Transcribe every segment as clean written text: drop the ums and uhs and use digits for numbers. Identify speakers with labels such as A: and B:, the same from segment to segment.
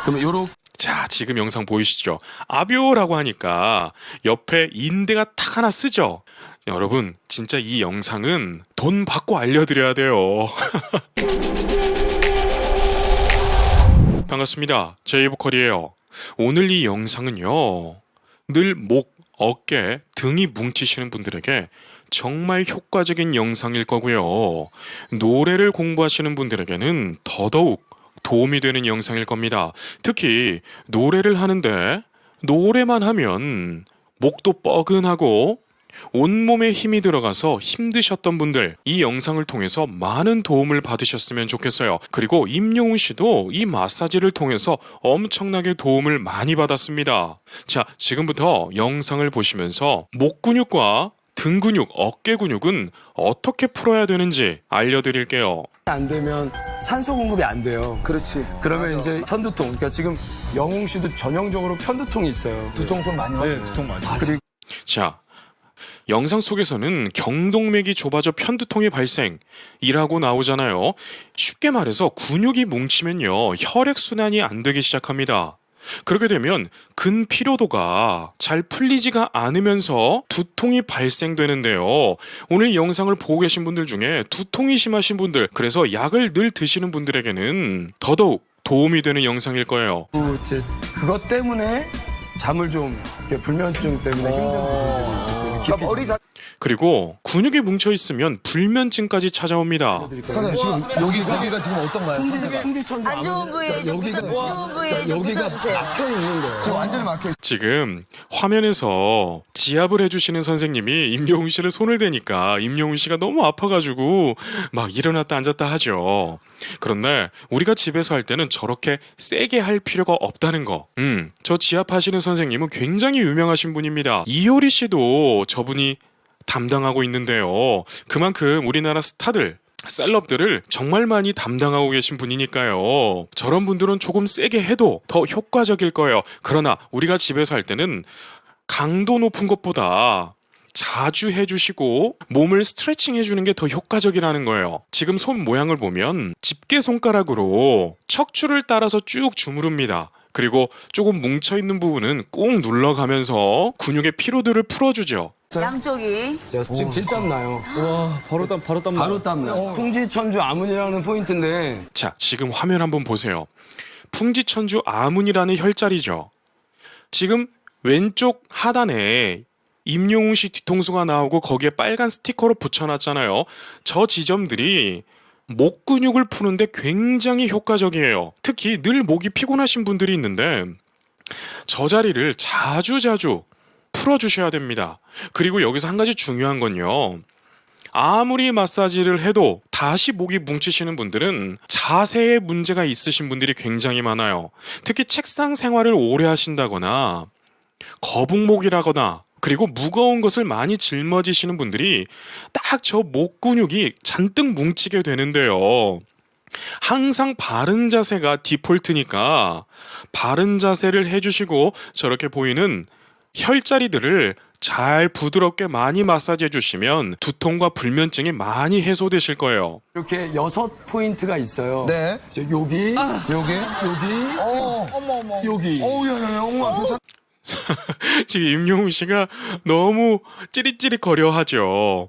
A: 그러면 요렇게.
B: 자, 지금 영상 보이시죠? 아뷰라고 하니까 옆에 인대가 탁 하나 쓰죠? 여러분, 진짜 이 영상은 돈 받고 알려드려야 돼요. 반갑습니다. 제이보컬이에요. 오늘 이 영상은요, 늘 목, 어깨, 등이 뭉치시는 분들에게 정말 효과적인 영상일 거고요. 노래를 공부하시는 분들에게는 더더욱 도움이 되는 영상일 겁니다. 특히 노래를 하는데 노래만 하면 목도 뻐근하고 온몸에 힘이 들어가서 힘드셨던 분들, 이 영상을 통해서 많은 도움을 받으셨으면 좋겠어요. 그리고 임영웅 씨도 이 마사지를 통해서 엄청나게 도움을 많이 받았습니다. 자, 지금부터 영상을 보시면서 목 근육과 등 근육, 어깨 근육은 어떻게 풀어야 되는지 알려드릴게요.
A: 안 되면 산소 공급이 안 돼요.
C: 그렇지.
A: 그러면
C: 맞아.
A: 이제 편두통. 그러니까 지금 영웅 씨도 전형적으로 편두통이 있어요.
C: 두통 좀 많이 와요.
A: 두통 많이.
C: 그리고
B: 자, 영상 속에서는 경동맥이 좁아져 편두통이 발생이라고 나오잖아요. 쉽게 말해서 근육이 뭉치면요, 혈액순환이 안 되기 시작합니다. 그렇게 되면 근피로도가 잘 풀리지가 않으면서 두통이 발생되는데요. 오늘 이 영상을 보고 계신 분들 중에 두통이 심하신 분들, 그래서 약을 늘 드시는 분들에게는 더더욱 도움이 되는 영상일 거예요.
A: 이제 그것 때문에 잠을 좀 이렇게 불면증 때문에 힘든 분들이
C: 그러니까 머리 자.
B: 그리고 근육이 뭉쳐 있으면 불면증까지 찾아옵니다.
C: 선생님 지금 여기가 지금 어떤가요? 상태가
A: 풍지천도
D: 안 좋은 부위에 좀
A: 여기가
D: 좋은 부위에 좀
A: 여기가
D: 붙여주세요.
A: 막혀 있는 거예요.
C: 지금 완전히 막혀 있어.
B: 지금 화면에서 지압을 해주시는 선생님이 임영웅 씨를 손을 대니까 임영웅 씨가 너무 아파가지고 막 일어났다 앉았다 하죠. 그런데 우리가 집에서 할 때는 저렇게 세게 할 필요가 없다는 거. 저 지압하시는 선생님은 굉장히 유명하신 분입니다. 이효리 씨도 저분이 담당하고 있는데요. 그만큼 우리나라 스타들, 셀럽들을 정말 많이 담당하고 계신 분이니까요. 저런 분들은 조금 세게 해도 더 효과적일 거예요. 그러나 우리가 집에서 할 때는 강도 높은 것보다 자주 해주시고 몸을 스트레칭 해주는 게 더 효과적이라는 거예요. 지금 손 모양을 보면 집게 손가락으로 척추를 따라서 쭉 주무릅니다. 그리고 조금 뭉쳐있는 부분은 꾹 눌러가면서 근육의 피로들을 풀어주죠.
D: 양쪽이.
A: 지금 질땀 나요.
E: 와, 바로 땀 나.
A: 바로 땀 나요. 풍지천주 아문이라는 포인트인데
B: 자, 지금 화면 한번 보세요. 풍지천주 아문이라는 혈자리죠. 지금 왼쪽 하단에 임영웅 씨 뒤통수가 나오고 거기에 빨간 스티커로 붙여놨잖아요. 저 지점들이 목 근육을 푸는데 굉장히 효과적이에요. 특히 늘 목이 피곤하신 분들이 있는데 저 자리를 자주자주 풀어주셔야 됩니다. 그리고 여기서 한 가지 중요한 건요, 아무리 마사지를 해도 다시 목이 뭉치시는 분들은 자세에 문제가 있으신 분들이 굉장히 많아요. 특히 책상 생활을 오래 하신다거나 거북목이라거나 그리고 무거운 것을 많이 짊어지시는 분들이 딱 저 목 근육이 잔뜩 뭉치게 되는데요. 항상 바른 자세가 디폴트니까 바른 자세를 해주시고 저렇게 보이는 혈자리들을 잘 부드럽게 많이 마사지 해주시면 두통과 불면증이 많이 해소되실 거예요.
A: 이렇게 6포인트가 있어요.
C: 네.
A: 여기,
C: 여기.
A: 여기,
C: 어.
A: 여기.
C: 야야야 영웅아 괜찮.
B: 지금 임영웅 씨가 너무 찌릿찌릿 거려 하죠.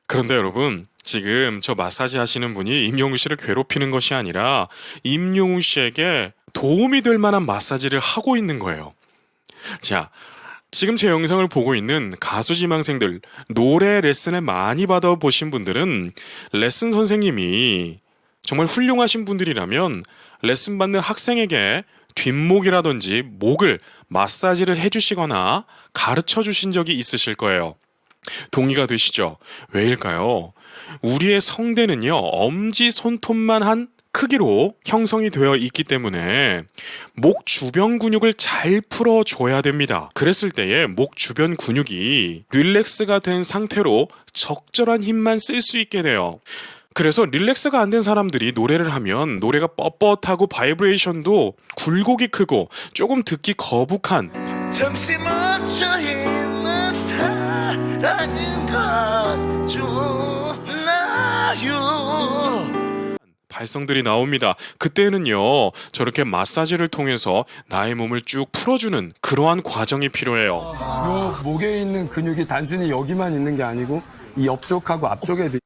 B: 그런데 여러분, 지금 저 마사지 하시는 분이 임영웅 씨를 괴롭히는 것이 아니라 임영웅 씨에게 도움이 될 만한 마사지를 하고 있는 거예요. 자, 지금 제 영상을 보고 있는 가수 지망생들, 노래 레슨을 많이 받아보신 분들은 레슨 선생님이 정말 훌륭하신 분들이라면 레슨 받는 학생에게 뒷목이라든지 목을 마사지를 해주시거나 가르쳐 주신 적이 있으실 거예요. 동의가 되시죠? 왜일까요? 우리의 성대는요, 엄지 손톱만 한 크기로 형성이 되어 있기 때문에 목 주변 근육을 잘 풀어줘야 됩니다. 그랬을 때에 목 주변 근육이 릴렉스가 된 상태로 적절한 힘만 쓸 수 있게 돼요. 그래서 릴렉스가 안 된 사람들이 노래를 하면 노래가 뻣뻣하고 바이브레이션도 굴곡이 크고 조금 듣기 거북한
F: 잠시 멈춰 있는 사랑인 것 좋나요?
B: 발성들이 나옵니다. 그때는요, 저렇게 마사지를 통해서 나의 몸을 쭉 풀어주는 그러한 과정이 필요해요.
A: 요 목에 있는 근육이 단순히 여기만 있는 게 아니고 이 옆쪽하고 앞쪽에도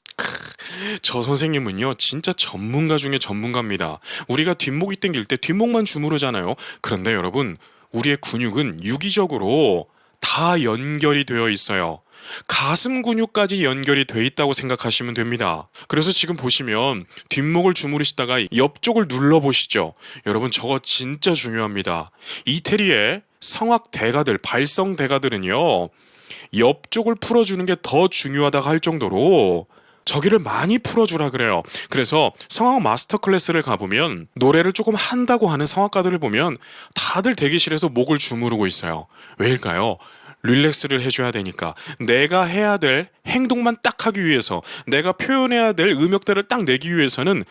B: 저 선생님은요, 진짜 전문가 중에 전문가입니다. 우리가 뒷목이 땡길 때 뒷목만 주무르잖아요. 그런데 여러분, 우리의 근육은 유기적으로 다 연결이 되어 있어요. 가슴 근육까지 연결이 돼 있다고 생각하시면 됩니다. 그래서 지금 보시면 뒷목을 주무르시다가 옆쪽을 눌러보시죠. 여러분, 저거 진짜 중요합니다. 이태리의 성악 대가들, 발성 대가들은요, 옆쪽을 풀어주는 게 더 중요하다고 할 정도로 저기를 많이 풀어주라 그래요. 그래서 성악 마스터 클래스를 가보면 노래를 조금 한다고 하는 성악가들을 보면 다들 대기실에서 목을 주무르고 있어요. 왜일까요? 릴렉스를 해줘야 되니까. 내가 해야 될 행동만 딱 하기 위해서, 내가 표현해야 될 음역대를 딱 내기 위해서는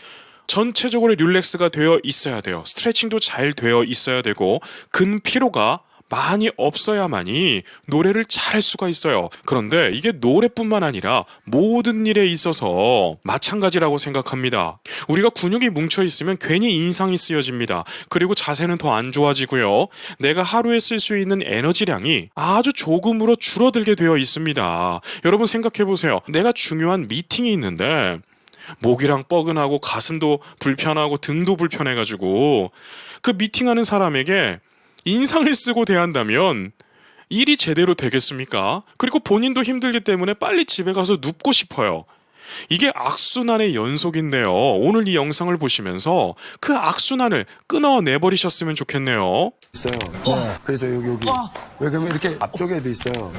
B: 전체적으로 릴렉스가 되어 있어야 돼요. 스트레칭도 잘 되어 있어야 되고 근피로가 많이 없어야만이 노래를 잘할 수가 있어요. 그런데 이게 노래뿐만 아니라 모든 일에 있어서 마찬가지라고 생각합니다. 우리가 근육이 뭉쳐 있으면 괜히 인상이 쓰여집니다. 그리고 자세는 더 안 좋아지고요. 내가 하루에 쓸 수 있는 에너지량이 아주 조금으로 줄어들게 되어 있습니다. 여러분 생각해 보세요. 내가 중요한 미팅이 있는데 목이랑 뻐근하고 가슴도 불편하고 등도 불편해가지고 그 미팅하는 사람에게 인상을 쓰고 대한다면 일이 제대로 되겠습니까? 그리고 본인도 힘들기 때문에 빨리 집에 가서 눕고 싶어요. 이게 악순환의 연속인데요. 오늘 이 영상을 보시면서 그 악순환을 끊어내버리셨으면 좋겠네요.
A: 있어요. 그래서 여기 왜 그러면 이렇게 앞쪽에도 있어요.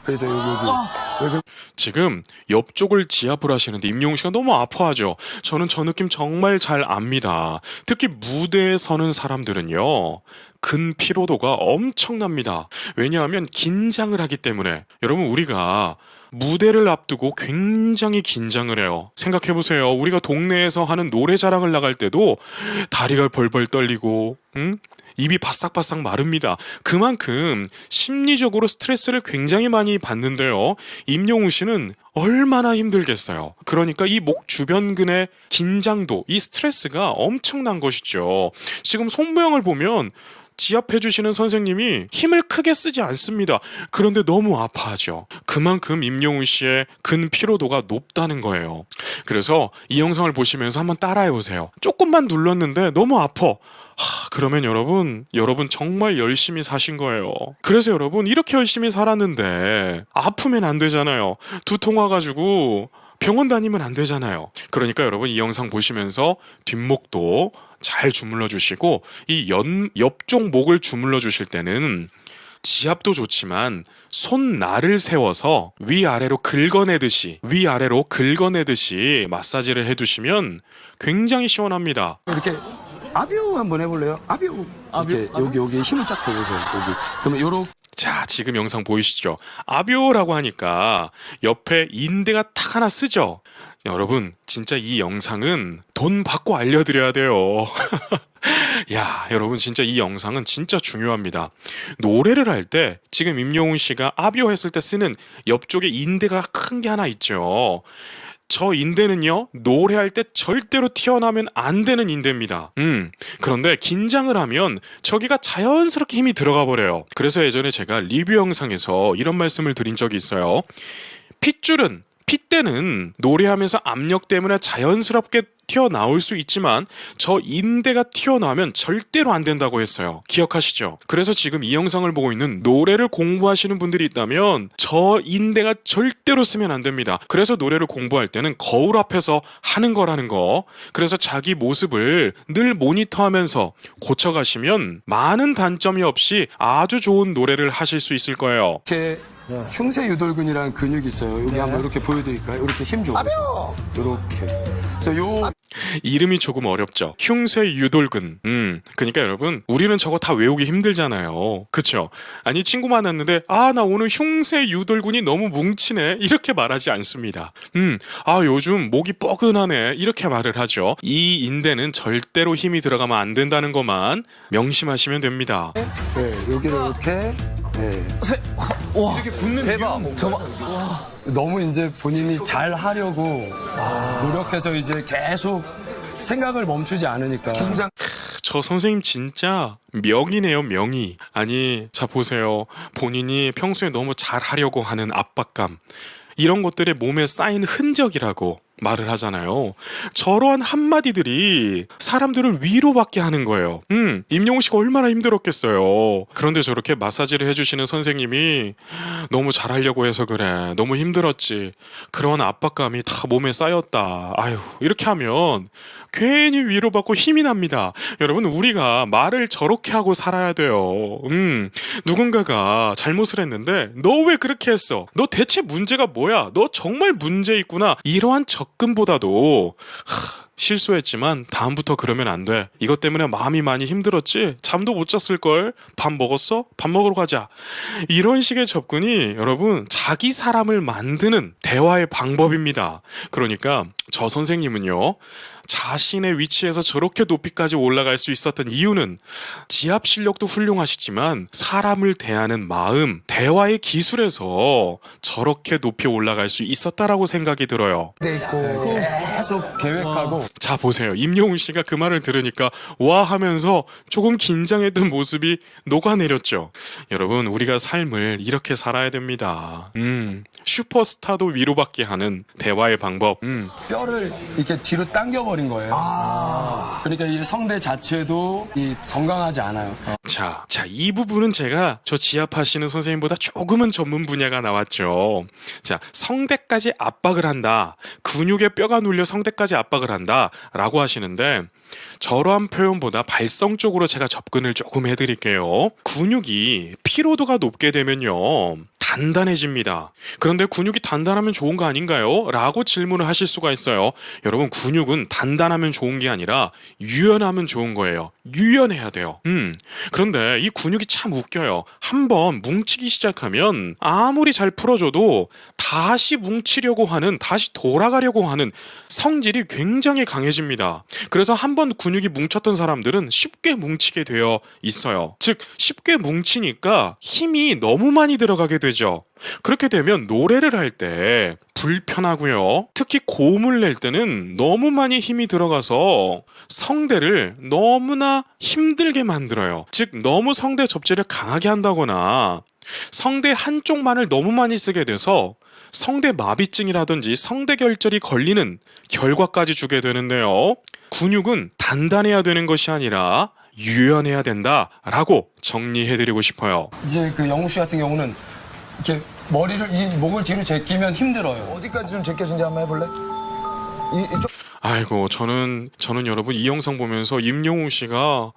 A: 그래서 여기 왜 그러면
B: 지금 옆쪽을 지압을 하시는데 임영웅 씨가 너무 아파하죠. 저는 저 느낌 정말 잘 압니다. 특히 무대에 서는 사람들은요, 근피로도가 엄청납니다. 왜냐하면 긴장을 하기 때문에. 여러분, 우리가 무대를 앞두고 굉장히 긴장을 해요. 생각해보세요. 우리가 동네에서 하는 노래 자랑을 나갈 때도 다리가 벌벌 떨리고 입이 바싹바싹 마릅니다. 그만큼 심리적으로 스트레스를 굉장히 많이 받는데요. 임영웅 씨는 얼마나 힘들겠어요. 그러니까 이 목 주변근의 긴장도, 이 스트레스가 엄청난 것이죠. 지금 손모양을 보면 지압해주시는 선생님이 힘을 크게 쓰지 않습니다. 그런데 너무 아파하죠. 그만큼 임영웅 씨의 근피로도가 높다는 거예요. 그래서 이 영상을 보시면서 한번 따라해보세요. 조금만 눌렀는데 너무 아파. 그러면 여러분 정말 열심히 사신 거예요. 그래서 여러분, 이렇게 열심히 살았는데 아프면 안 되잖아요. 두통 와가지고 병원 다니면 안 되잖아요. 그러니까 여러분, 이 영상 보시면서 뒷목도 잘 주물러 주시고 이 옆쪽 목을 주물러 주실 때는 지압도 좋지만 손날을 세워서 위아래로 긁어내듯이 마사지를 해두시면 굉장히 시원합니다.
A: 이렇게 아뷰 한번 해볼래요? 아뷰. 이렇게 여기 힘을 쫙 줘보세요. 여기. 그러면 요렇게.
B: 자, 지금 영상 보이시죠? 아비오라고 하니까 옆에 인대가 탁 하나 쓰죠? 여러분, 진짜 이 영상은 돈 받고 알려드려야 돼요. 야, 여러분, 진짜 이 영상은 진짜 중요합니다. 노래를 할 때 지금 임영웅 씨가 아비오 했을 때 쓰는 옆쪽에 인대가 큰 게 하나 있죠. 저 인대는요, 노래할 때 절대로 튀어나오면 안 되는 인대입니다. 그런데 긴장을 하면 저기가 자연스럽게 힘이 들어가 버려요. 그래서 예전에 제가 리뷰 영상에서 이런 말씀을 드린 적이 있어요. 핏대는 노래하면서 압력 때문에 자연스럽게 튀어나올 수 있지만 저 인대가 튀어나오면 절대로 안 된다고 했어요. 기억하시죠? 그래서 지금 이 영상을 보고 있는 노래를 공부하시는 분들이 있다면 저 인대가 절대로 쓰면 안 됩니다. 그래서 노래를 공부할 때는 거울 앞에서 하는 거라는 거. 그래서 자기 모습을 늘 모니터하면서 고쳐가시면 많은 단점이 없이 아주 좋은 노래를 하실 수 있을 거예요.
A: 이렇게 흉쇄 유돌근이라는 근육이 있어요. 여기 한번 이렇게 보여드릴까요? 이렇게 힘 줘. 이렇게. 그래서
B: 이름이 조금 어렵죠. 흉쇄 유돌근. 그러니까 여러분, 우리는 저거 다 외우기 힘들잖아요. 그쵸? 아니, 친구 만났는데 나 오늘 흉쇄 유돌근이 너무 뭉치네, 이렇게 말하지 않습니다. 요즘 목이 뻐근하네, 이렇게 말을 하죠. 이 인대는 절대로 힘이 들어가면 안 된다는 것만 명심하시면 됩니다.
A: 네, 여기를 이렇게. 네.
C: 이렇게 붙는 대박.
A: 너무 이제 본인이 잘 하려고 노력해서 이제 계속 생각을 멈추지 않으니까.
F: 긴장.
B: 저 선생님 진짜 명이네요, 명의. 아니, 자 보세요. 본인이 평소에 너무 잘하려고 하는 압박감, 이런 것들이 몸에 쌓인 흔적이라고 말을 하잖아요. 저러한 한마디들이 사람들을 위로받게 하는 거예요. 임영웅 씨가 얼마나 힘들었겠어요. 그런데 저렇게 마사지를 해주시는 선생님이 너무 잘하려고 해서 그래, 너무 힘들었지, 그런 압박감이 다 몸에 쌓였다, 아유, 이렇게 하면 괜히 위로받고 힘이 납니다. 여러분, 우리가 말을 저렇게 하고 살아야 돼요. 누군가가 잘못을 했는데 너 왜 그렇게 했어? 너 대체 문제가 뭐야? 너 정말 문제 있구나. 이러한 접근보다도 실수했지만 다음부터 그러면 안 돼. 이것 때문에 마음이 많이 힘들었지? 잠도 못 잤을걸? 밥 먹었어? 밥 먹으러 가자. 이런 식의 접근이 여러분 자기 사람을 만드는 대화의 방법입니다. 그러니까 저 선생님은요, 자신의 위치에서 저렇게 높이까지 올라갈 수 있었던 이유는 지압 실력도 훌륭하시지만 사람을 대하는 마음, 대화의 기술에서 저렇게 높이 올라갈 수 있었다라고 생각이 들어요.
F: 돼 있고.
A: 계속 계획하고.
B: 자 보세요. 임영웅 씨가 그 말을 들으니까 와 하면서 조금 긴장했던 모습이 녹아내렸죠. 여러분, 우리가 삶을 이렇게 살아야 됩니다. 슈퍼스타도 위로받게 하는 대화의 방법.
A: 뼈를 이렇게 뒤로 당겨버린 거예요. 그러니까 이 성대 자체도 건강하지 않아요.
B: 자, 이 부분은 제가 저 지압하시는 선생님보다 조금은 전문 분야가 나왔죠. 자, 성대까지 압박을 한다. 근육에 뼈가 눌려 성대까지 압박을 한다. 라고 하시는데, 저러한 표현보다 발성적으로 제가 접근을 조금 해드릴게요. 근육이 피로도가 높게 되면요, 단단해집니다. 그런데 근육이 단단하면 좋은 거 아닌가요? 라고 질문을 하실 수가 있어요. 여러분, 근육은 단단하면 좋은 게 아니라 유연하면 좋은 거예요. 유연해야 돼요. 그런데 이 근육이 참 웃겨요. 한번 뭉치기 시작하면 아무리 잘 풀어줘도 다시 뭉치려고 하는, 다시 돌아가려고 하는 성질이 굉장히 강해집니다. 그래서 한번 근육이 뭉쳤던 사람들은 쉽게 뭉치게 되어 있어요. 즉, 쉽게 뭉치니까 힘이 너무 많이 들어가게 되죠. 그렇게 되면 노래를 할 때 불편하고요. 특히 고음을 낼 때는 너무 많이 힘이 들어가서 성대를 너무나 힘들게 만들어요. 즉, 너무 성대 접지를 강하게 한다거나 성대 한쪽만을 너무 많이 쓰게 돼서 성대 마비증이라든지 성대 결절이 걸리는 결과까지 주게 되는데요. 근육은 단단해야 되는 것이 아니라 유연해야 된다라고 정리해드리고 싶어요.
A: 이제 그 영웅 씨 같은 경우는 이렇게 이 목을 뒤로 제끼면 힘들어요.
F: 어디까지 좀 제껴진지 한번 해볼래? 이쪽.
B: 아이고, 저는 여러분 이 영상 보면서 임영웅 씨가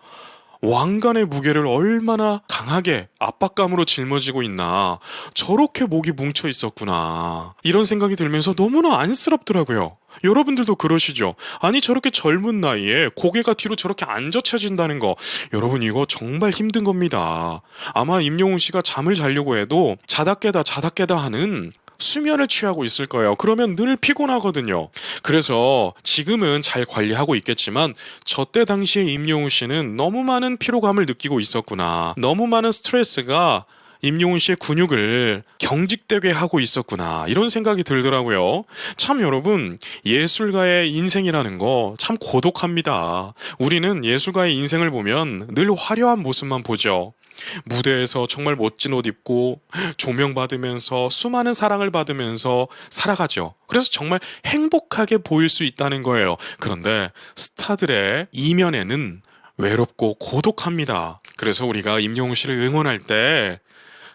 B: 왕관의 무게를 얼마나 강하게 압박감으로 짊어지고 있나, 저렇게 목이 뭉쳐 있었구나, 이런 생각이 들면서 너무나 안쓰럽더라고요. 여러분들도 그러시죠? 아니, 저렇게 젊은 나이에 고개가 뒤로 저렇게 안 젖혀진다는 거, 여러분 이거 정말 힘든 겁니다. 아마 임영웅 씨가 잠을 자려고 해도 자다 깨다 하는 수면을 취하고 있을 거예요. 그러면 늘 피곤하거든요. 그래서 지금은 잘 관리하고 있겠지만 저때 당시에 임영웅 씨는 너무 많은 피로감을 느끼고 있었구나, 너무 많은 스트레스가 임영웅 씨의 근육을 경직되게 하고 있었구나, 이런 생각이 들더라고요. 참 여러분, 예술가의 인생이라는 거 참 고독합니다. 우리는 예술가의 인생을 보면 늘 화려한 모습만 보죠. 무대에서 정말 멋진 옷 입고 조명받으면서 수많은 사랑을 받으면서 살아가죠. 그래서 정말 행복하게 보일 수 있다는 거예요. 그런데 스타들의 이면에는 외롭고 고독합니다. 그래서 우리가 임영웅 씨를 응원할 때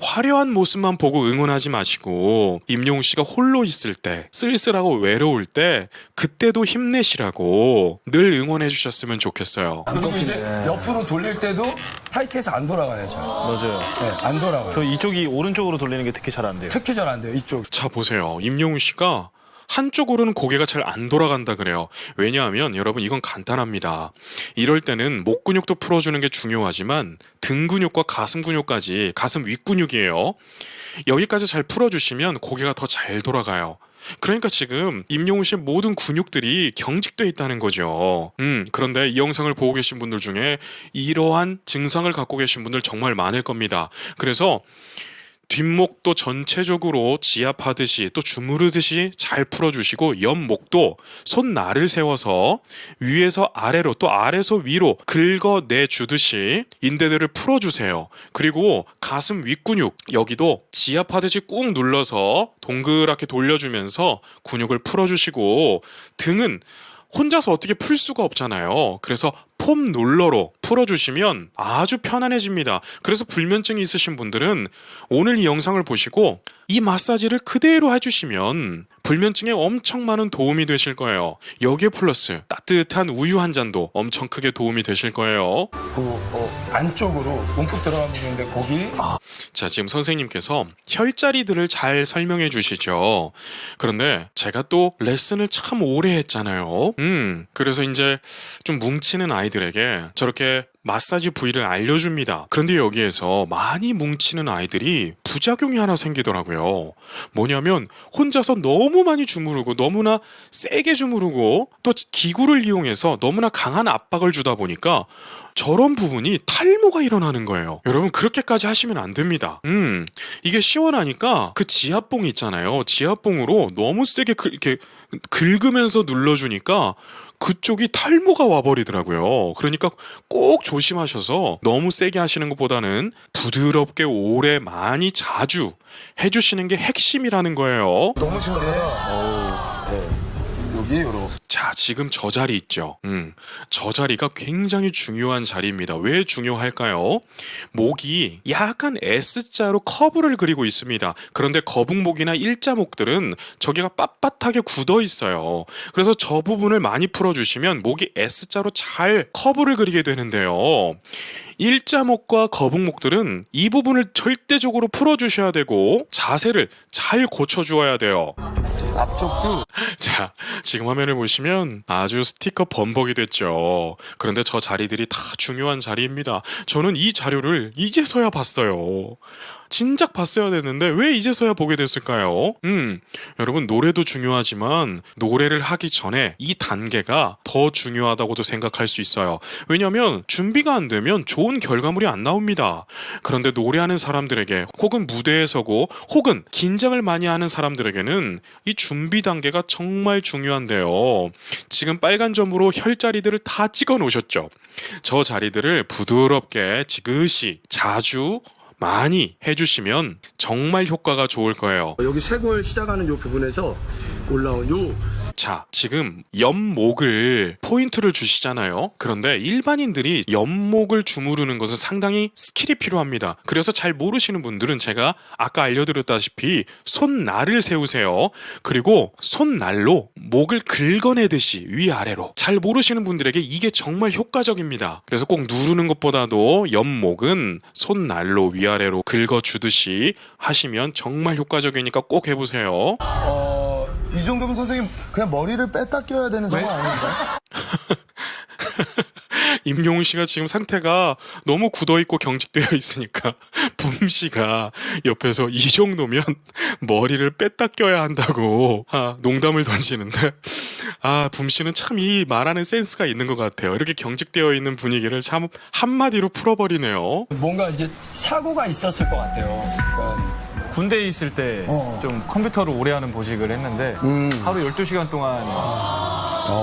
B: 화려한 모습만 보고 응원하지 마시고, 임영웅 씨가 홀로 있을 때, 쓸쓸하고 외로울 때 그때도 힘내시라고 늘 응원해 주셨으면 좋겠어요.
A: 그리고 이제 옆으로 돌릴 때도 타이트해서 안 돌아가요. 잘.
E: 맞아요.
A: 네, 안 돌아가요.
E: 저 이쪽이 오른쪽으로 돌리는 게 특히 잘 안 돼요.
A: 특히 잘 안 돼요. 이쪽.
B: 자 보세요. 임영웅 씨가 한쪽으로는 고개가 잘 안 돌아간다 그래요. 왜냐하면 여러분 이건 간단합니다. 이럴 때는 목 근육도 풀어주는 게 중요하지만 등 근육과 가슴 근육까지, 가슴 윗근육이에요. 여기까지 잘 풀어주시면 고개가 더 잘 돌아가요. 그러니까 지금 임영웅 씨의 모든 근육들이 경직돼 있다는 거죠. 그런데 이 영상을 보고 계신 분들 중에 이러한 증상을 갖고 계신 분들 정말 많을 겁니다. 그래서 뒷목도 전체적으로 지압하듯이 또 주무르듯이 잘 풀어주시고 옆목도 손날을 세워서 위에서 아래로 또 아래에서 위로 긁어내 주듯이 인대들을 풀어주세요. 그리고 가슴 윗근육 여기도 지압하듯이 꾹 눌러서 동그랗게 돌려주면서 근육을 풀어주시고 등은 혼자서 어떻게 풀 수가 없잖아요. 그래서 폼 롤러로 풀어주시면 아주 편안해집니다. 그래서 불면증이 있으신 분들은 오늘 이 영상을 보시고 이 마사지를 그대로 해주시면 불면증에 엄청 많은 도움이 되실 거예요. 여기에 플러스 따뜻한 우유 한 잔도 엄청 크게 도움이 되실 거예요.
A: 안쪽으로 움푹 들어간 부분인데 거기
B: 자, 지금 선생님께서 혈자리들을 잘 설명해 주시죠. 그런데 제가 또 레슨을 참 오래 했잖아요. 그래서 이제 좀 뭉치는 아이들에게 저렇게 마사지 부위를 알려줍니다. 그런데 여기에서 많이 뭉치는 아이들이 부작용이 하나 생기더라고요. 뭐냐면 혼자서 너무 많이 주무르고 너무나 세게 주무르고 또 기구를 이용해서 너무나 강한 압박을 주다 보니까 저런 부분이 탈모가 일어나는 거예요. 여러분 그렇게까지 하시면 안 됩니다. 이게 시원하니까 그 지압봉 있잖아요. 지압봉으로 너무 세게 이렇게 긁으면서 눌러주니까 그쪽이 탈모가 와버리더라고요. 그러니까 꼭 조심하셔서 너무 세게 하시는 것보다는 부드럽게 오래 많이 자주 해주시는 게 핵심이라는 거예요.
F: 너무 심각하다.
A: 여기 요렇게
B: 자, 지금 저 자리 있죠. 저 자리가 굉장히 중요한 자리입니다. 왜 중요할까요? 목이 약간 S자로 커브를 그리고 있습니다. 그런데 거북목이나 일자목들은 저기가 빳빳하게 굳어 있어요. 그래서 저 부분을 많이 풀어주시면 목이 S자로 잘 커브를 그리게 되는데요. 일자목과 거북목들은 이 부분을 절대적으로 풀어주셔야 되고 자세를 잘 고쳐주어야 돼요.
A: 앞쪽도
B: 자, 지금 화면을 보시면 아주 스티커 범벅이 됐죠. 그런데 저 자리들이 다 중요한 자리입니다. 저는 이 자료를 이제서야 봤어요. 진작 봤어야 됐는데 왜 이제서야 보게 됐을까요? 여러분 노래도 중요하지만 노래를 하기 전에 이 단계가 더 중요하다고도 생각할 수 있어요. 왜냐하면 준비가 안 되면 좋은 결과물이 안 나옵니다. 그런데 노래하는 사람들에게 혹은 무대에 서고 혹은 긴장을 많이 하는 사람들에게는 이 준비 단계가 정말 중요한데요. 지금 빨간 점으로 혈자리들을 다 찍어 놓으셨죠? 저 자리들을 부드럽게 지그시 자주 많이 해주시면 정말 효과가 좋을 거예요.
A: 여기 쇄골 시작하는 요 부분에서 올라온 요
B: 자, 지금 옆목을 포인트를 주시잖아요. 그런데 일반인들이 옆목을 주무르는 것은 상당히 스킬이 필요합니다. 그래서 잘 모르시는 분들은 제가 아까 알려드렸다시피 손날을 세우세요. 그리고 손날로 목을 긁어내듯이 위아래로. 잘 모르시는 분들에게 이게 정말 효과적입니다. 그래서 꼭 누르는 것보다도 옆목은 손날로 위아래로 긁어주듯이 하시면 정말 효과적이니까 꼭 해보세요.
F: 이 정도면 선생님 그냥 머리를 뺐다 껴야 되는 상황 아닌가요?
B: 임용훈 씨가 지금 상태가 너무 굳어있고 경직되어 있으니까 붐 씨가 옆에서 이 정도면 머리를 뺐다 껴야 한다고 농담을 던지는데 붐 씨는 참 이 말하는 센스가 있는 것 같아요. 이렇게 경직되어 있는 분위기를 참 한마디로 풀어버리네요.
A: 뭔가 이게 사고가 있었을 것 같아요. 그러니까
E: 군대에 있을 때 좀 컴퓨터를 오래 하는 보직을 했는데 하루 12시간 동안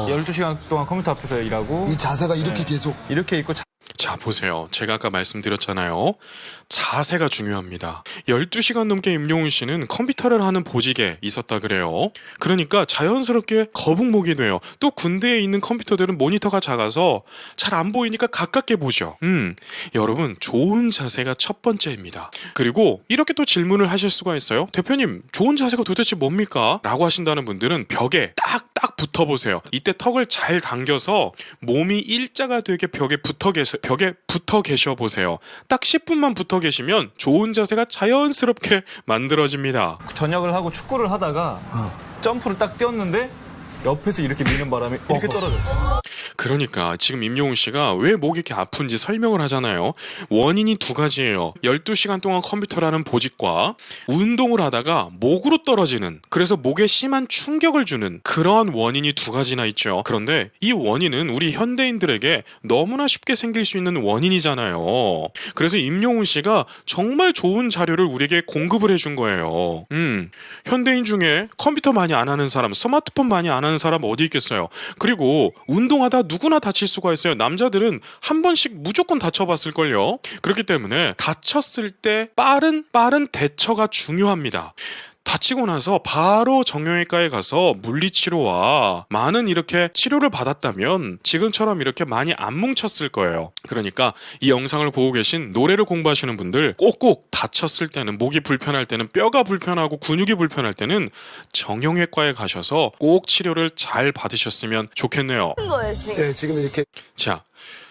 E: 12시간 동안 컴퓨터 앞에서 일하고
F: 이 자세가 이렇게 계속
E: 이렇게 있고
B: 자, 보세요. 제가 아까 말씀드렸잖아요. 자세가 중요합니다. 12시간 넘게 임용훈 씨는 컴퓨터를 하는 보직에 있었다 그래요. 그러니까 자연스럽게 거북목이 돼요. 또 군대에 있는 컴퓨터들은 모니터가 작아서 잘 안 보이니까 가깝게 보죠. 여러분, 좋은 자세가 첫 번째입니다. 그리고 이렇게 또 질문을 하실 수가 있어요. 대표님, 좋은 자세가 도대체 뭡니까? 라고 하신다는 분들은 벽에 딱 붙어보세요. 이때 턱을 잘 당겨서 몸이 일자가 되게 벽에 붙어 계셔 보세요. 딱 10분만 붙어 계시면 좋은 자세가 자연스럽게 만들어집니다.
E: 저녁을 하고 축구를 하다가 점프를 딱 뛰었는데 옆에서 이렇게 미는 바람에 이렇게 떨어졌어요.
B: 그러니까 지금 임영웅 씨가 왜 목이 이렇게 아픈지 설명을 하잖아요. 원인이 두 가지예요. 12시간 동안 컴퓨터라는 보직과 운동을 하다가 목으로 떨어지는, 그래서 목에 심한 충격을 주는 그러한 원인이 두 가지나 있죠. 그런데 이 원인은 우리 현대인들에게 너무나 쉽게 생길 수 있는 원인이잖아요. 그래서 임영웅 씨가 정말 좋은 자료를 우리에게 공급을 해준 거예요. 현대인 중에 컴퓨터 많이 안 하는 사람, 스마트폰 많이 안 하는 사람 어디 있겠어요. 그리고 운동하다 누구나 다칠 수가 있어요. 남자들은 한 번씩 무조건 다쳐봤을걸요. 그렇기 때문에 다쳤을 때 빠른 대처가 중요합니다. 다치고 나서 바로 정형외과에 가서 물리치료와 많은 이렇게 치료를 받았다면 지금처럼 이렇게 많이 안 뭉쳤을 거예요. 그러니까 이 영상을 보고 계신 노래를 공부하시는 분들 꼭꼭 다쳤을 때는, 목이 불편할 때는, 뼈가 불편하고 근육이 불편할 때는 정형외과에 가셔서 꼭 치료를 잘 받으셨으면 좋겠네요.
D: 거예요, 지금.
A: 네, 지금 이렇게
B: 자,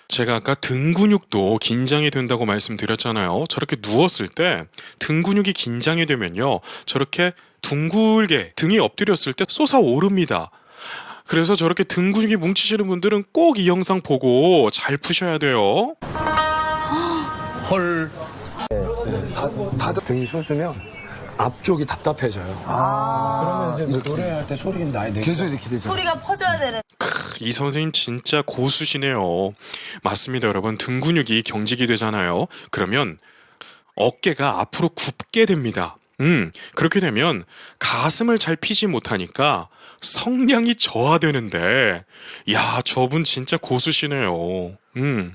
B: 제가 아까 등 근육도 긴장이 된다고 말씀드렸잖아요. 저렇게 누웠을 때 등 근육이 긴장이 되면요, 저렇게 둥글게 등이 엎드렸을 때 솟아오릅니다. 그래서 저렇게 등 근육이 뭉치시는 분들은 꼭 이 영상 보고 잘 푸셔야 돼요.
C: 헐.
A: 등이 솟으면 앞쪽이 답답해져요. 그러면 이제 뭐 노래할 때 소리 나야 되겠죠.
F: 계속 이렇게 되죠.
D: 소리가 퍼져야 되는.
B: 이 선생님 진짜 고수시네요. 맞습니다, 여러분. 등 근육이 경직이 되잖아요. 그러면 어깨가 앞으로 굽게 됩니다. 그렇게 되면 가슴을 잘 피지 못하니까 성량이 저하되는데, 야, 저분 진짜 고수시네요.
A: 힘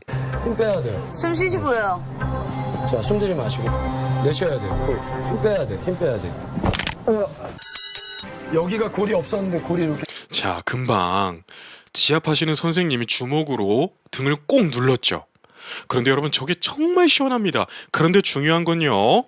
A: 빼야 돼요.
D: 숨 쉬시고요.
A: 자, 숨 들이마시고 내쉬어야 돼요. 힘 빼야 돼. 힘 빼야 돼. 여기가 골이 없었는데 골이 이렇게.
B: 자, 금방 지압하시는 선생님이 주먹으로 등을 꼭 눌렀죠. 그런데 여러분, 저게 정말 시원합니다. 그런데 중요한 건요,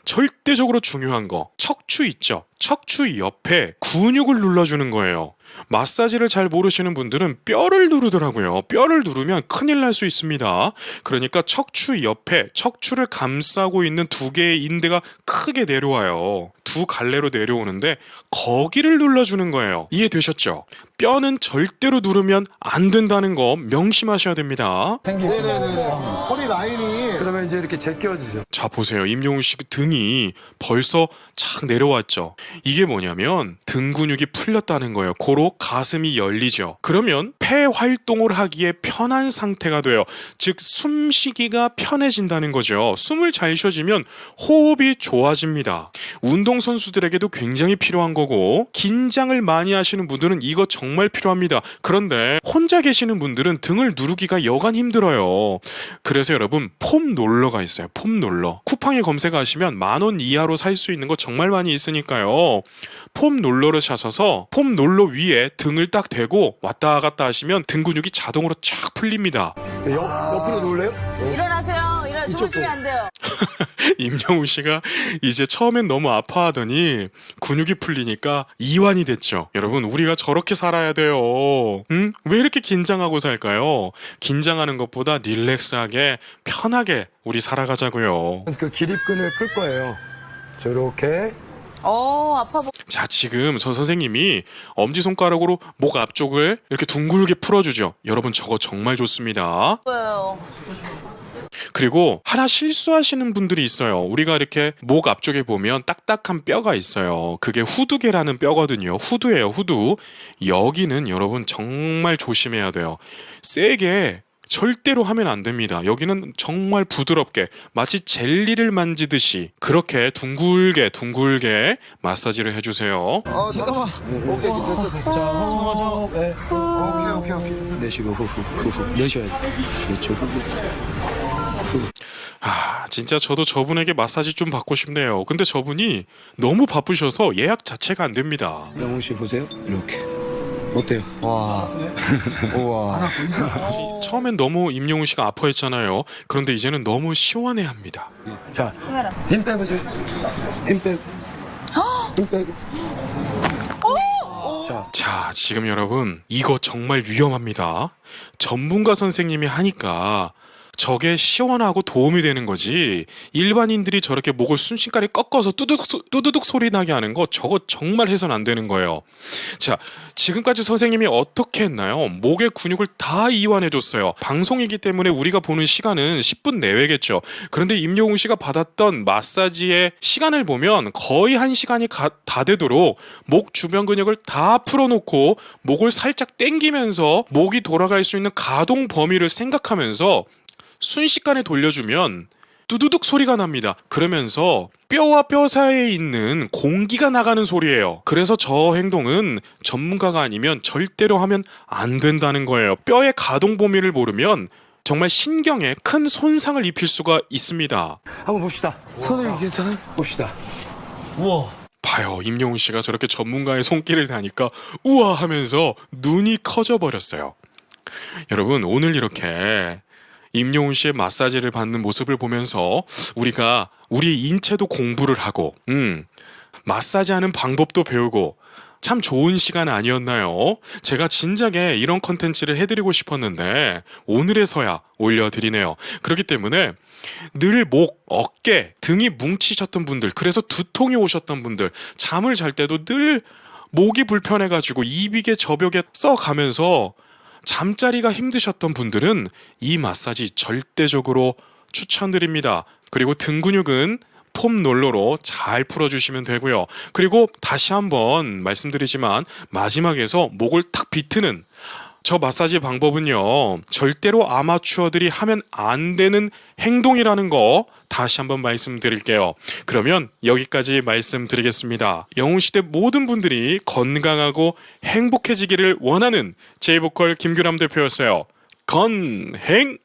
B: 절대적으로 중요한 거, 척추 있죠? 척추 옆에 근육을 눌러주는 거예요. 마사지를 잘 모르시는 분들은 뼈를 누르더라고요. 뼈를 누르면 큰일 날 수 있습니다. 그러니까 척추 옆에, 척추를 감싸고 있는 두 개의 인대가 크게 내려와요. 두 갈래로 내려오는데 거기를 눌러주는 거예요. 이해되셨죠? 뼈는 절대로 누르면 안 된다는 거 명심하셔야 됩니다.
F: 네네네. 허리 라인이.
A: 그러면 이제 이렇게 제껴지죠.
B: 자, 보세요. 임영웅 씨 등이 벌써 착 내려왔죠. 이게 뭐냐면 등 근육이 풀렸다는 거예요. 고로 가슴이 열리죠. 그러면 폐 활동을 하기에 편한 상태가 돼요. 즉 숨쉬기가 편해진다는 거죠. 숨을 잘 쉬어지면 호흡이 좋아집니다. 운동선수들에게도 굉장히 필요한 거고, 긴장을 많이 하시는 분들은 이거 정말 필요합니다. 그런데 혼자 계시는 분들은 등을 누르기가 여간 힘들어요. 그래서 여러분, 폼 롤러가 있어요. 폼 롤러. 쿠팡에 검색하시면 10,000원 이하로 살 수 있는 거 정말 많이 있으니까요. 폼 롤러를 사셔서 폼 롤러 위에 등을 딱 대고 왔다 갔다 하시면 등 근육이 자동으로 쫙 풀립니다.
A: 옆으로 놓을래요?
D: 일어나세요.
A: 이쪽
D: 주무시면 안 돼요.
B: 임영웅 씨가 이제 처음엔 너무 아파하더니 근육이 풀리니까 이완이 됐죠. 여러분, 우리가 저렇게 살아야 돼요. 왜 이렇게 긴장하고 살까요? 긴장하는 것보다 릴렉스하게 편하게 우리 살아가자고요.
A: 그 기립근을 풀 거예요. 저렇게.
D: 아파 보.
B: 자, 지금 저 선생님이 엄지손가락으로 목 앞쪽을 이렇게 둥글게 풀어주죠. 여러분, 저거 정말 좋습니다.
D: 보여요.
B: 그리고 하나 실수하시는 분들이 있어요. 우리가 이렇게 목 앞쪽에 보면 딱딱한 뼈가 있어요. 그게 후두개라는 뼈거든요. 후두예요, 후두. 여기는 여러분 정말 조심해야 돼요. 세게 절대로 하면 안 됩니다. 여기는 정말 부드럽게 마치 젤리를 만지듯이 그렇게 둥글게 마사지를 해주세요.
F: 잠깐만. 오케이, 됐어.
A: 네.
F: 오케이.
A: 내쉬고 후. 내쉬어야 돼. 그렇죠.
B: 아, 진짜 저도 저분에게 마사지 좀 받고 싶네요. 근데 저분이 너무 바쁘셔서 예약 자체가 안 됩니다.
A: 영웅 씨 보세요. 이렇게. 어때요?
E: 와. 우와.
B: 처음엔 너무 임영웅 씨가 아파했잖아요. 그런데 이제는 너무 시원해합니다.
A: 자, 힘 빼보세요. 힘 빼고. 힘 빼고.
B: 자, 지금 여러분, 이거 정말 위험합니다. 전문가 선생님이 하니까 저게 시원하고 도움이 되는 거지. 일반인들이 저렇게 목을 순식간에 꺾어서 뚜두둑 소리 나게 하는 거 저거 정말 해선 안 되는 거예요. 자, 지금까지 선생님이 어떻게 했나요? 목의 근육을 다 이완해 줬어요. 방송이기 때문에 우리가 보는 시간은 10분 내외겠죠. 그런데 임영웅 씨가 받았던 마사지의 시간을 보면 거의 1시간이 다 되도록 목 주변 근육을 다 풀어놓고 목을 살짝 당기면서 목이 돌아갈 수 있는 가동 범위를 생각하면서 순식간에 돌려주면 두두둑 소리가 납니다. 그러면서 뼈와 뼈 사이에 있는 공기가 나가는 소리예요. 그래서 저 행동은 전문가가 아니면 절대로 하면 안 된다는 거예요. 뼈의 가동 범위를 모르면 정말 신경에 큰 손상을 입힐 수가 있습니다.
A: 한번 봅시다.
F: 선생님 괜찮아요?
A: 봅시다.
B: 봐요. 임영웅 씨가 저렇게 전문가의 손길을 다니까 우와 하면서 눈이 커져 버렸어요. 여러분, 오늘 이렇게 임영웅 씨의 마사지를 받는 모습을 보면서 우리가 우리 인체도 공부를 하고 마사지하는 방법도 배우고 참 좋은 시간 아니었나요? 제가 진작에 이런 컨텐츠를 해드리고 싶었는데 오늘에서야 올려드리네요. 그렇기 때문에 늘 목, 어깨, 등이 뭉치셨던 분들, 그래서 두통이 오셨던 분들, 잠을 잘 때도 늘 목이 불편해가지고 이비게 저벽에 써가면서 잠자리가 힘드셨던 분들은 이 마사지 절대적으로 추천드립니다. 그리고 등 근육은 폼 롤러로 잘 풀어주시면 되고요. 그리고 다시 한번 말씀드리지만 마지막에서 목을 탁 비트는 저 마사지 방법은요, 절대로 아마추어들이 하면 안 되는 행동이라는 거 다시 한번 말씀드릴게요. 그러면 여기까지 말씀드리겠습니다. 영웅시대 모든 분들이 건강하고 행복해지기를 원하는 제이보컬 김규남 대표였어요. 건행!